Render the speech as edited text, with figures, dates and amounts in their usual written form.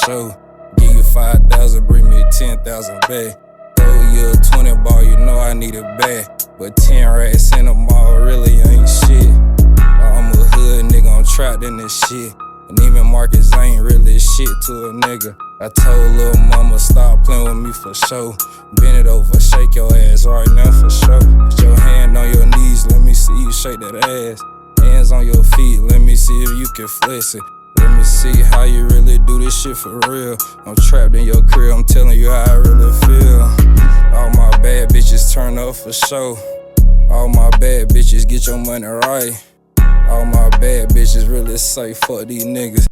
sure. Give you 5,000, bring me 10,000 back. Throw you a 20 ball, you know I need it back. But 10 rats in the mall really ain't shit. I'm a hood nigga, I'm trapped in this shit. And even Marcus ain't really shit to a nigga. I told lil' mama stop playing with me for sure. Bend it over, shake your ass right now for sure. Put your hand on your knees, let me see you shake that ass. Hands on your feet, let me see if you can flex it. Let me see how you really do this shit for real. I'm trapped in your crib, I'm telling you how I really feel. All my bad bitches turn up for sure. All my bad bitches get your money right. All my bad bitches really say fuck these niggas.